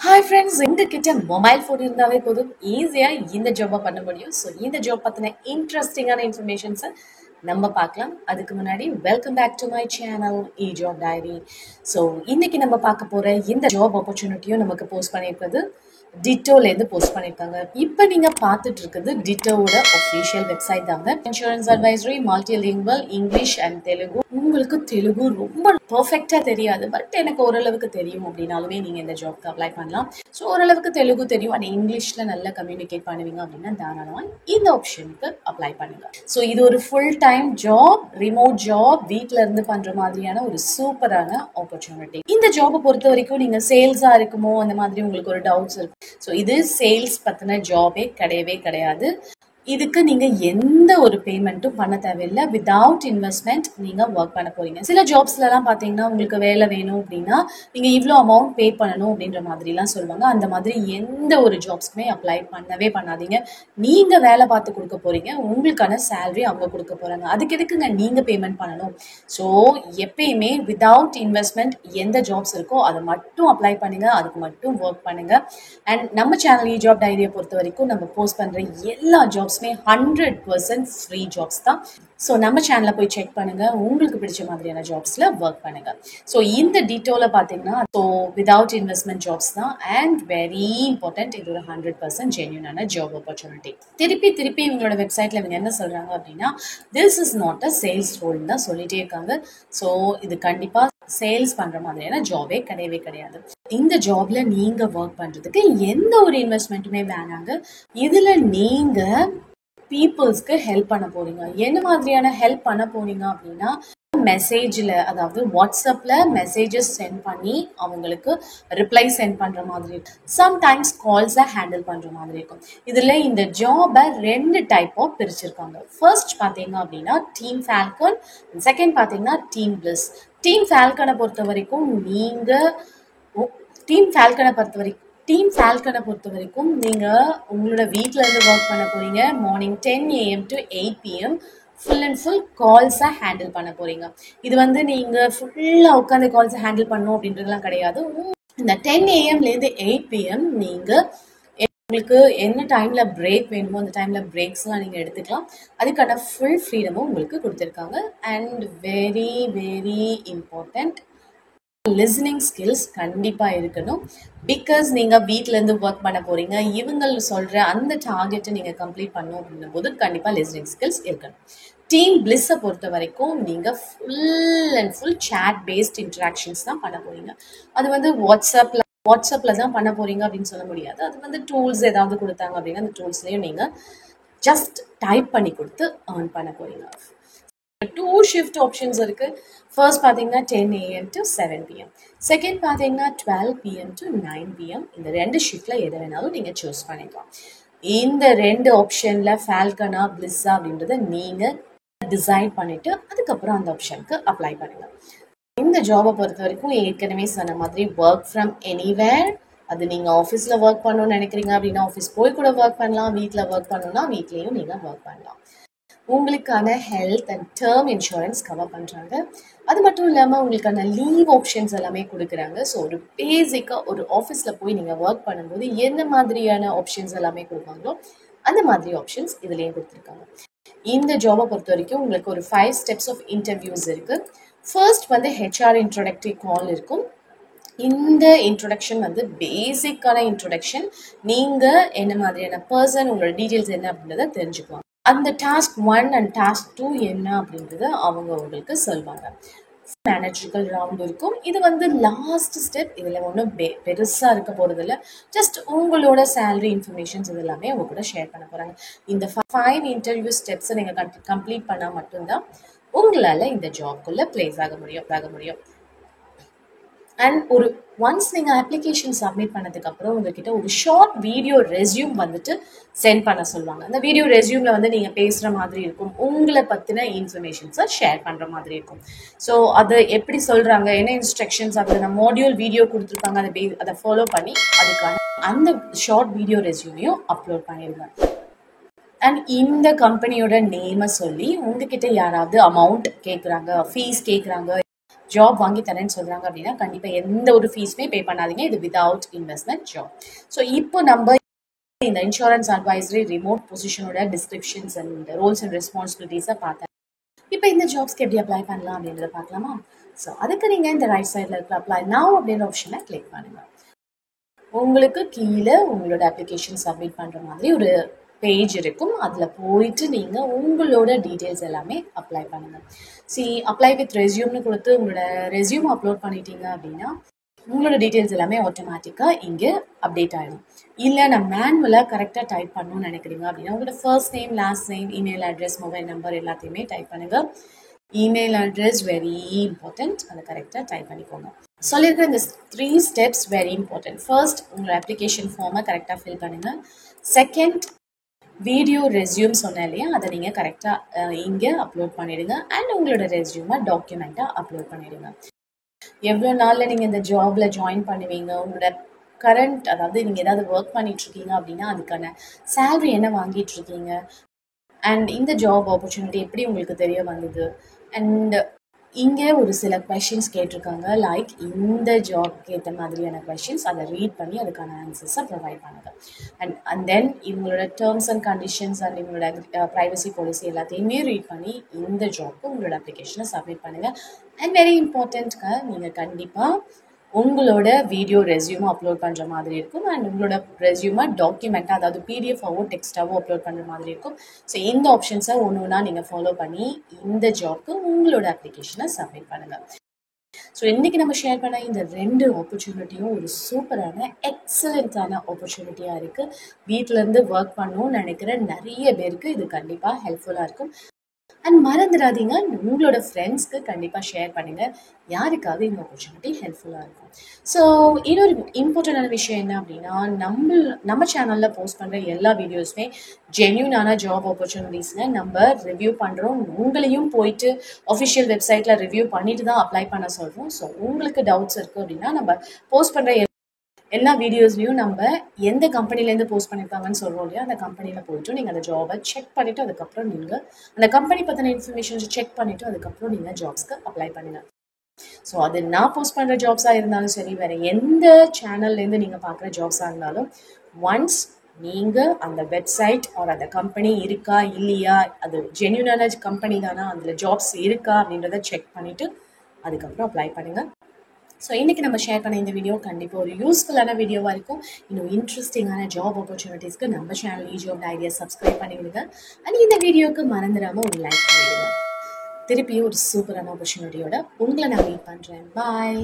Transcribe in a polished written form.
Hi friends, எங்ககிட்ட mobile phone இருந்தாவே போதும் ஈஸியாக இந்த ஜாப்பை பண்ண முடியும். ஸோ இந்த ஜாப் பற்றின இன்ட்ரெஸ்டிங்கான இன்ஃபர்மேஷன்ஸை நம்ம பார்க்கலாம். அதுக்கு முன்னாடி welcome back to my channel e job diary. So இன்னைக்கு நம்ம பார்க்க போகிற இந்த ஜாப் ஆப்பர்ச்சுனிட்டியும் நமக்கு போஸ்ட் பண்ணியிருக்கிறது டிட்டோலேருந்து போஸ்ட் பண்ணியிருக்காங்க. இப்போ நீங்கள் பார்த்துட்டு இருக்குது டிட்டோவோட ஒஃபிஷியல் வெப்சைட் தாங்க. Insurance advisory, multilingual, English and Telugu. உங்களுக்கு தெலுங்கு ரொம்ப பர்ஃபெக்டாக தெரியாது, பட் எனக்கு ஓரளவுக்கு தெரியும் அப்படின்னாலுமே நீங்கள் இந்த ஜாப்க்கு அப்ளை பண்ணலாம். ஸோ ஓரளவுக்கு தெலுங்கு தெரியும் அண்ட் இங்கிலீஷில் நல்லா கம்யூனிகேட் பண்ணுவீங்க அப்படின்னா தாராளமாக இந்த ஆப்ஷனுக்கு அப்ளை பண்ணுங்க. ஸோ இது ஒரு full time job, remote job, வீட்டில் இருந்து பண்ணுற மாதிரியான ஒரு சூப்பரான ஆப்பர்ச்சுனிட்டி. இந்த ஜாபை பொறுத்த வரைக்கும் நீங்கள் சேல்ஸாக இருக்குமோ அந்த மாதிரி உங்களுக்கு ஒரு டவுட்ஸ் இருக்கும். ஸோ இது சேல்ஸ் பற்றின ஜாபே கிடையவே கிடையாது. இதுக்கு நீங்க எந்த ஒரு பேமெண்ட்டும் பண்ண தேவையில்லை. வித்தவுட் இன்வெஸ்ட்மெண்ட் நீங்க ஒர்க் பண்ண போறீங்க. சில ஜாப்ஸ்ல எல்லாம் பாத்தீங்கன்னா உங்களுக்கு வேலை வேணும் அப்படின்னா நீங்க இவ்வளோ அமௌண்ட் பே பண்ணணும் அப்படின்ற மாதிரி எல்லாம் சொல்லுவாங்க. அந்த மாதிரி எந்த ஒரு ஜாப்ஸ்க்குமே அப்ளை பண்ணவே பண்ணாதீங்க. நீங்க வேலை பார்த்து கொடுக்க போறீங்க, உங்களுக்கான சேலரி அவங்க கொடுக்க போறாங்க. அதுக்கு எதுக்குங்க நீங்க பேமெண்ட் பண்ணணும்? ஸோ எப்பயுமே வித்தவுட் இன்வெஸ்ட்மெண்ட் எந்த ஜாப்ஸ் இருக்கோ அதை மட்டும் அப்ளை பண்ணுங்க, அதுக்கு மட்டும் ஒர்க் பண்ணுங்க. அண்ட் நம்ம சேனல் இ ஜாப் டைரியை பொறுத்த வரைக்கும் நம்ம போஸ்ட் பண்ற எல்லா ஜாப்ஸ் 100% ஃப்ரீ ஜாப்ஸ் தான். ஸோ நம்ம சேனலை போய் செக் பண்ணுங்க, உங்களுக்கு பிடிச்ச மாதிரியான ஜாப்ஸ்ல ஒர்க் பண்ணுங்க. ஸோ இந்த டீட்டோல பார்த்தீங்கன்னா ஸோ விதவுட் இன்வெஸ்ட்மெண்ட் ஜாப்ஸ் தான் அண்ட் வெரி இம்பார்ட்டன்ட். இது ஒரு 100% ஜென்யூனான ஜாப் ஆப்பர்ச்சுனிட்டி. திருப்பி இவங்களோட வெப்சைட்ல இவங்க என்ன சொல்றாங்க அப்படின்னா this is not a sales role தான் சொல்லிட்டே இருக்காங்க. ஸோ இது கண்டிப்பா சேல்ஸ் பண்ற மாதிரியான ஜாபே கிடையவே கிடையாது. இந்த ஜாப்ல நீங்க ஒர்க் பண்றதுக்கு எந்த ஒரு இன்வெஸ்ட்மெண்ட்டுமே வேணாங்க. இதுல நீங்க பீப்புள்ஸ்க்கு ஹெல்ப் பண்ண போறீங்க. என்ன மாதிரியான ஹெல்ப் பண்ண போறீங்க அப்படின்னா மெசேஜில், அதாவது வாட்ஸ்அப்ல மெசேஜஸ் சென்ட் பண்ணி அவங்களுக்கு ரிப்ளை சென்ட் பண்ற மாதிரி இருக்கும். சம்டைம்ஸ் கால்ஸை ஹேண்டில் பண்ற மாதிரி இருக்கும். இதுல இந்த ஜாபை 2 டைப்பா பிரிச்சிருக்காங்க. ஃபர்ஸ்ட் பாத்தீங்க அப்படின்னா டீம் ஃபால்கன், செகண்ட் பாத்தீங்கன்னா டீம் பிளிஸ். டீம் ஃபால்கனை பொறுத்த வரைக்கும் டீம் ஃபால்கனை பொறுத்த வரைக்கும் நீங்கள் உங்களோட வீட்டில் இருந்து ஒர்க் பண்ண போறீங்க. Morning 10 AM to 8 PM full and full கால்ஸை ஹேண்டில் பண்ண போறீங்க. இது வந்து நீங்கள் ஃபுல்லாக உட்காந்து கால்ஸை ஹேண்டில் பண்ணணும் அப்படின்றதுலாம் கிடையாது. இந்த 10 AM-லேருந்து 8 PM நீங்கள் உங்களுக்கு என்ன டைம்ல பிரேக் வேணுமோ அந்த டைம்ல பிரேக்ஸ்லாம் நீங்கள் எடுத்துக்கலாம். அதுக்கான ஃபுல் ஃப்ரீடமும் உங்களுக்கு கொடுத்துருக்காங்க. And very very important, listening skills கண்டிப்பாக இருக்கணும். பிகாஸ் நீங்கள் வீட்டிலேருந்து ஒர்க் பண்ண போகிறீங்க, இவங்க சொல்கிற அந்த டார்கெட்டை நீங்கள் கம்ப்ளீட் பண்ணணும் அப்படின்னும் போது கண்டிப்பாக லிசனிங் ஸ்கில்ஸ் இருக்கணும். டீம் பிளிஸை பொறுத்த வரைக்கும் நீங்கள் full and full chat based interactions தான் பண்ண போகிறீங்க. அது வந்து வாட்ஸ்அப்பில் தான் பண்ண போகிறீங்க அப்படின்னு சொல்ல முடியாது. அது வந்து டூல்ஸ் ஏதாவது கொடுத்தாங்க அப்படின்னா அந்த டூல்ஸ்லேயும் நீங்கள் ஜஸ்ட் டைப் பண்ணி கொடுத்து ஏர்ன் பண்ண போகிறீங்க. 2 ஷிஃப்ட் ஆப்ஷன்ஸ் இருக்கு. ஃபர்ஸ்ட் பார்த்தீங்கன்னா 10 AM to 7 PM, செகண்ட் பார்த்தீங்கன்னா 12 PM to 9 PM. இந்த 2 ஷிஃப்ட்ல எதை வேணாலும் நீங்க சூஸ் பண்ணிக்கலாம். இந்த 2 ஆப்ஷன்ல ஃபால்கனா பிளிஸா அப்படின்றத நீங்க டிசைட் பண்ணிட்டு அதுக்கப்புறம் அந்த ஆப்ஷனுக்கு அப்ளை பண்ணுங்க. இந்த ஜாபை பொறுத்த வரைக்கும் ஏற்கனவே சொன்ன மாதிரி ஒர்க் ஃப்ரம் எனிவேர். அது நீங்கள் ஆஃபீஸில் ஒர்க் பண்ணணும்னு நினைக்கிறீங்க அப்படின்னா ஆஃபீஸ் போய் கூட ஒர்க் பண்ணலாம், வீட்டில் ஒர்க் பண்ணணும்னா வீட்லேயும் நீங்கள் ஒர்க் பண்ணலாம். உங்களுக்கான health and term insurance cover பண்ணுறாங்க. அது மட்டும் இல்லாமல் உங்களுக்கான லீவ் ஆப்ஷன்ஸ் எல்லாமே கொடுக்குறாங்க. ஸோ ஒரு பேசிக்காக ஒரு ஆஃபீஸில் போய் நீங்கள் ஒர்க் பண்ணும்போது என்ன மாதிரியான ஆப்ஷன்ஸ் எல்லாமே கொடுப்பாங்களோ அந்த மாதிரி ஆப்ஷன்ஸ் இதுலேயும் கொடுத்துருக்காங்க. இந்த ஜாபை பொறுத்த வரைக்கும் உங்களுக்கு ஒரு 5 ஸ்டெப்ஸ் ஆஃப் இன்டர்வியூஸ் இருக்குது. ஃபர்ஸ்ட் வந்து HR இன்ட்ரோடக்டரி கால் இருக்கும். இந்த இன்ட்ரொடக்ஷன் வந்து பேசிக்கான இன்ட்ரொடக்ஷன். நீங்கள் என்ன மாதிரியான பர்சன், உங்களோட டீட்டெயில்ஸ் என்ன அப்படின்றத தெரிஞ்சுக்குவாங்க. அந்த டாஸ்க் 1 அண்ட் டாஸ்க் 2 என்ன அப்படின்றத அவங்க உங்களுக்கு சொல்வாங்க. மேனேஜர்கள் ரவுண்ட் இருக்கும். இது வந்து லாஸ்ட் ஸ்டெப். இதில் ஒன்றும் பெருசாக இருக்க போகிறது இல்லை. ஜஸ்ட் உங்களோட சேலரி இன்ஃபர்மேஷன்ஸ் இது எல்லாமே அவங்க கூட ஷேர் பண்ண போகிறாங்க. இந்த 5 இன்டர்வியூ ஸ்டெப்ஸை நீங்கள் கம்ப்ளீட் பண்ணால் மட்டும்தான் உங்களால் இந்த ஜாப்குள்ளே பிளேஸ் ஆக முடியும். அண்ட் ஒரு ஒன்ஸ் நீங்கள் அப்ளிகேஷன் சப்மிட் பண்ணதுக்கப்புறம் உங்ககிட்ட ஒரு ஷார்ட் வீடியோ ரெஸ்யூம் வந்துட்டு சென்ட் பண்ண சொல்லுவாங்க. அந்த வீடியோ ரெஸ்யூமில் வந்து நீங்கள் பேசுகிற மாதிரி இருக்கும், உங்களை பற்றின இன்ஃபர்மேஷன்ஸை ஷேர் பண்ணுற மாதிரி இருக்கும். ஸோ அதை எப்படி சொல்கிறாங்க, என்ன இன்ஸ்ட்ரக்ஷன்ஸ், அதில் நான் மாடியூல் வீடியோ கொடுத்துருக்காங்க, அதை ஃபாலோ பண்ணி அதுக்கான அந்த ஷார்ட் வீடியோ ரெஸ்யூமையும் அப்லோட் பண்ணிடுங்க. அண்ட் இந்த கம்பெனியோட நேமை சொல்லி உங்ககிட்ட யாராவது அமௌண்ட் கேட்குறாங்க, ஃபீஸ் கேட்குறாங்க, ஜாப் வாங்கி தரேன்னு சொல்றாங்க அப்படின்னா கண்டிப்பா எந்த ஒரு ஃபீஸுமே பே பண்ணாதீங்க. இது வித்அவுட் இன்வெஸ்ட்மெண்ட் ஜாப். ஸோ இப்போ நம்ம இந்த இன்சூரன்ஸ் அட்வைசரி ரிமோட் பொசிஷனோட டிஸ்கிரிப்ஷன்ஸ் அண்ட் ரோல்ஸ் அண்ட் ரெஸ்பான்சிபிலிட்டிஸை பார்த்தேன். இப்போ இந்த ஜாப்ஸ்க்கு எப்படி அப்ளை பண்ணலாம் அப்படின்றத பார்க்கலாமா? ஸோ அதுக்கு நீங்கள் இந்த ரைட் சைடில் இருக்கிற அப்ளை நவ் அப்படின்ற ஆப்ஷனை கிளிக் பண்ணுங்க. உங்களுக்கு கீழே உங்களோட அப்ளிகேஷன் சப்மிட் பண்ணுற மாதிரி ஒரு பேஜ் இருக்கும். அதில் போயிட்டு நீங்கள் உங்களோட டீட்டெயில்ஸ் எல்லாமே அப்ளை பண்ணுங்கள். அப்ளை வித் ரெஸ்யூம்னு கொடுத்து உங்களோட ரெஸ்யூம் அப்லோட் பண்ணிட்டீங்க அப்படின்னா உங்களோட டீட்டெயில்ஸ் எல்லாமே ஆட்டோமேட்டிக்காக இங்கே அப்டேட் ஆகிடும். இல்லை நான் மேனுவலாக கரெக்டாக டைப் பண்ணணும்னு நினைக்கிறீங்க அப்படின்னா உங்களோட first name, last name, email address, mobile number எல்லாத்தையுமே டைப் பண்ணுங்கள். இமெயில் அட்ரஸ் வெரி இம்பார்ட்டன்ட், அதை கரெக்டாக டைப் பண்ணிக்கோங்க. சொல்லியிருக்கிற இந்த 3 ஸ்டெப்ஸ் வெரி இம்பார்ட்டன்ட். ஃபர்ஸ்ட், உங்களோட அப்ளிகேஷன் ஃபார்மை கரெக்டாக ஃபில் பண்ணுங்கள். செகண்ட், வீடியோ ரெஸ்யூம் சொன்னேன் இல்லையா, அதை நீங்கள் கரெக்டாக இங்கே அப்லோட் பண்ணிவிடுங்க. அண்ட் உங்களோட ரெஸ்யூமை டாக்குமெண்ட்டாக அப்லோட் பண்ணிவிடுங்க. எவ்வளோ நாளில் நீங்கள் இந்த ஜாபில் ஜாயின் பண்ணுவீங்க, உங்களோட கரண்ட், அதாவது நீங்கள் ஏதாவது ஒர்க் பண்ணிகிட்ருக்கீங்க அப்படின்னா அதுக்கான சேலரி என்ன வாங்கிட்டுருக்கீங்க, அண்ட் இந்த ஜாப் ஆப்பர்ச்சுனிட்டி எப்படி உங்களுக்கு தெரிய வந்தது, அண்ட் இங்கே ஒரு சில கொஷின்ஸ் கேட்டிருக்காங்க. லைக் இந்த ஜாப்க்கு ஏற்ற மாதிரியான கொஷின்ஸ், அதை ரீட் பண்ணி அதுக்கான ஆன்சர்ஸை ப்ரொவைட் பண்ணுங்கள். அண்ட் தென் இவங்களோட டேர்ம்ஸ் அண்ட் கண்டிஷன்ஸ் அண்ட் இவங்களோட ப்ரைவசி பாலிசி எல்லாத்தையுமே ரீட் பண்ணி இந்த ஜாப்க்கு உங்களோட அப்ளிகேஷனை சப்மிட் பண்ணுங்கள். அண்ட் வெரி இம்பார்ட்டண்ட்ங்க, நீங்கள் கண்டிப்பாக உங்களோட வீடியோ ரெஸ்யூமை அப்லோட் பண்ணுற மாதிரி இருக்கும். அண்ட் உங்களோட ரெஸ்யூமை டாக்குமெண்ட்டாக, அதாவது பிடிஎஃபாவோ டெக்ஸ்ட்டாவோ அப்லோட் பண்ணுற மாதிரி இருக்கும். ஸோ இந்த ஆப்ஷன்ஸை ஒன்று ஒன்றா நீங்கள் ஃபாலோ பண்ணி இந்த ஜாப்க்கு உங்களோட அப்ளிகேஷனை சப்மிட் பண்ணுங்கள். ஸோ இன்றைக்கி நம்ம ஷேர் பண்ண இந்த 2 ஆப்பர்ச்சுனிட்டியும் ஒரு சூப்பரான எக்ஸலண்ட்டான ஆப்பர்ச்சுனிட்டியாக இருக்குது. வீட்டிலேருந்து ஒர்க் பண்ணணும்னு நினைக்கிற நிறைய பேருக்கு இது கண்டிப்பாக ஹெல்ப்ஃபுல்லாக இருக்கும். அண்ட் மறந்துடாதீங்க, உங்களோட ஃப்ரெண்ட்ஸ்க்கு கண்டிப்பாக ஷேர் பண்ணுங்கள். யாருக்காவது இந்த ஆப்பர்ச்சுனிட்டி ஹெல்ப்ஃபுல்லாக இருக்கும். ஸோ இன்னொரு இம்பார்ட்டண்டான விஷயம் என்ன அப்படின்னா, நம்ம சேனலில் போஸ்ட் பண்ணுற எல்லா வீடியோஸுமே ஜென்யூனான ஜாப் ஆப்பர்ச்சுனிட்டிஸ்ங்க நம்ம ரிவ்யூ பண்ணுறோம். உங்களையும் போயிட்டு அஃபிஷியல் வெப்சைட்டில் ரிவ்யூ பண்ணிட்டு தான் அப்ளை பண்ண சொல்கிறோம். ஸோ உங்களுக்கு டவுட்ஸ் இருக்குது அப்படின்னா நம்ம போஸ்ட் பண்ணுற எல்லா வீடியோஸ்லையும் நம்ம எந்த கம்பெனிலேருந்து போஸ்ட் பண்ணியிருக்காங்கன்னு சொல்கிறோம் இல்லையா, அந்த கம்பெனியில் போய்ட்டு நீங்கள் அந்த ஜாபை செக் பண்ணிவிட்டு அதுக்கப்புறம் நீங்கள் அந்த கம்பெனி பற்றின இன்ஃபர்மேஷன்ஸ் செக் பண்ணிவிட்டு அதுக்கப்புறம் நீங்கள் ஜாப்ஸ்க்கு அப்ளை பண்ணுங்கள். ஸோ அது நான் போஸ்ட் பண்ணுற ஜாப்ஸாக இருந்தாலும் சரி, வேறு எந்த சேனல்லேருந்து நீங்கள் பார்க்குற ஜாப்ஸாக இருந்தாலும், ஒன்ஸ் நீங்கள் அந்த வெப்சைட் ஆர் அந்த கம்பெனி இருக்கா இல்லையா, அது ஜென்யூனான கம்பெனி தானா, அதில் ஜாப்ஸ் இருக்கா அப்படின்றத செக் பண்ணிவிட்டு அதுக்கப்புறம் அப்ளை பண்ணுங்கள். ஸோ இன்றைக்கி நம்ம ஷேர் பண்ண இந்த வீடியோ கண்டிப்பாக ஒரு யூஸ்ஃபுல்லான வீடியோவாக இருக்கும். இன்னும் இன்ட்ரெஸ்டிங்கான ஜாப் ஆப்பர்ச்சுனிட்டிஸ்க்கு நம்ம சேனல் இஜாப் டைரியை சப்ஸ்கிரைப் பண்ணிவிடுங்க. அண்ட் இந்த வீடியோவுக்கு மறந்துடாமல் ஒரு லைக் பண்ணிவிடுங்க. திருப்பியும் ஒரு சூப்பரான ஆப்பர்ச்சுனிட்டியோட உங்களை நான் மீட் பண்ணுறேன். பாய்.